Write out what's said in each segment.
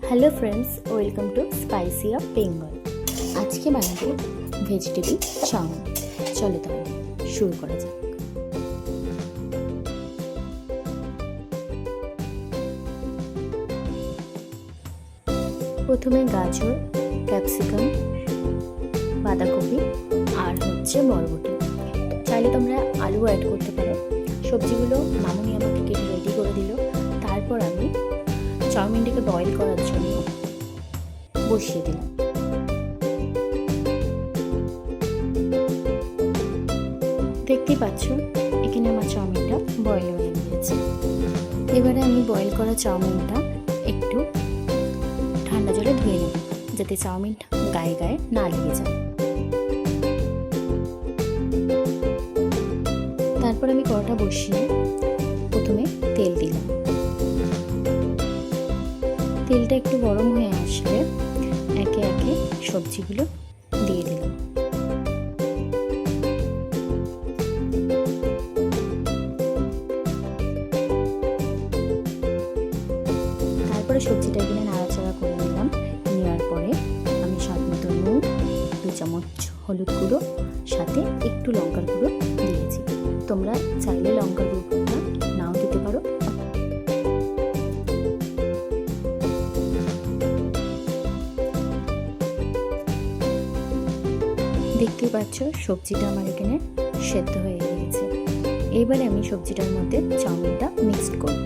Hello friends, welcome to spicy of Bengal. আজকে বানাবো vegetable chowmein. চলো তাহলে শুরু করা যাক। প্রথমে গাজর, ক্যাপসিকাম, বাঁধাকপি আর বরবটি। চাইলে তোমরা আলু অ্যাড করতে পারো। সবজিগুলো মামুনি আমাকে কেটে রেডি করে দিল। তারপর আমি চাউমিনটাকে বয়েল করার জন্য বসিয়ে দিলাম। দেখতেই পাচ্ছ এখানে আমার চাউমিনটা বয়েল হয়ে গিয়েছে। এবারে আমি বয়েল করা চাউমিনটা একটু ঠান্ডা জলে ধুয়ে নেব, যাতে চাউমিনটা গায়ে গায়ে না লেগে যায়। তারপর আমি কড়াটা বসিয়ে প্রথমে তেল দিলাম। তেলটা একটু গরম হয়ে আসলে একে একে সবজিগুলো দিয়ে দিলাম। তারপরে সবজিটা এখানে নাড়াচাড়া করে নিলাম। নেওয়ার পরে আমি স্বাদ মতো নুন, 2 চামচ হলুদ গুঁড়ো, সাথে একটু লঙ্কার গুঁড়ো দিয়েছি। তোমরা চাইলে লঙ্কার গুঁড়োটা নাও দিতে পারো। দেখতেই পাচ্ছ সবজিটা আমার এখানে সেদ্ধ হয়ে গিয়েছে। এবারে আমি সবজিটার মধ্যে চাউমিনটা মিক্সড করব।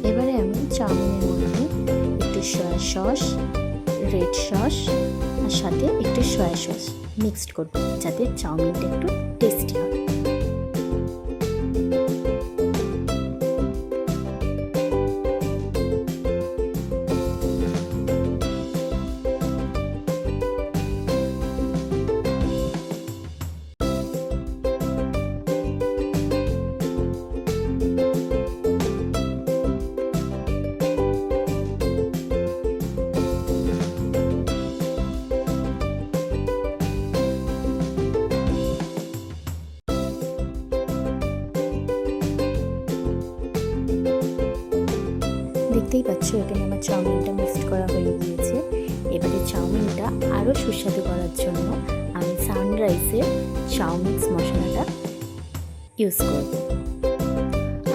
এবারে আমি চাউমিনের মধ্যে একটু সয়া সস, রেড সস আর সাথে একটু সয়া সস মিক্সড করব, যাতে চাউমিনটা একটু টেস্টি হয়। দেখতেই পাচ্ছ এখানে আমার চাউমিনটা মিক্সড করা হয়ে গিয়েছে। এবারে চাউমিনটা আরও সুস্বাদু করার জন্য আমি সানরাইসের চাউমিক্স মশলাটা ইউজ করব।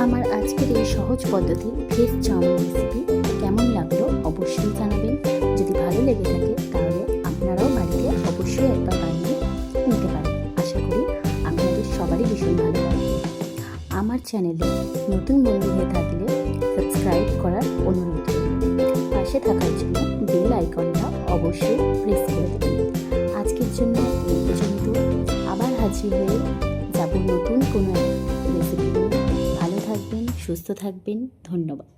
আমার আজকের এই সহজ পদ্ধতির ভেজ চাউমিন রেসিপি কেমন লাগলো অবশ্যই জানাবেন। যদি ভালো লেগে থাকে তাহলে আপনারাও বাড়িতে অবশ্যই একবার বানিয়ে নিতে পারেন। আশা করি আপনাদের সবারই ভীষণ ভালো লাগবে। আমার চ্যানেলে নতুন বন্ধু হয়ে থাকলে সাবস্ক্রাইব করার অনুরোধ রইল। পাশে থাকার জন্য বেল আইকনটা অবশ্যই প্রেস করে দেবেন। আজকের জন্য এই পর্যন্ত। আবার হাজির হয়ে যাব নতুন কোনো রেসিপি নিয়ে। ভালো থাকবেন, সুস্থ থাকবেন। ধন্যবাদ।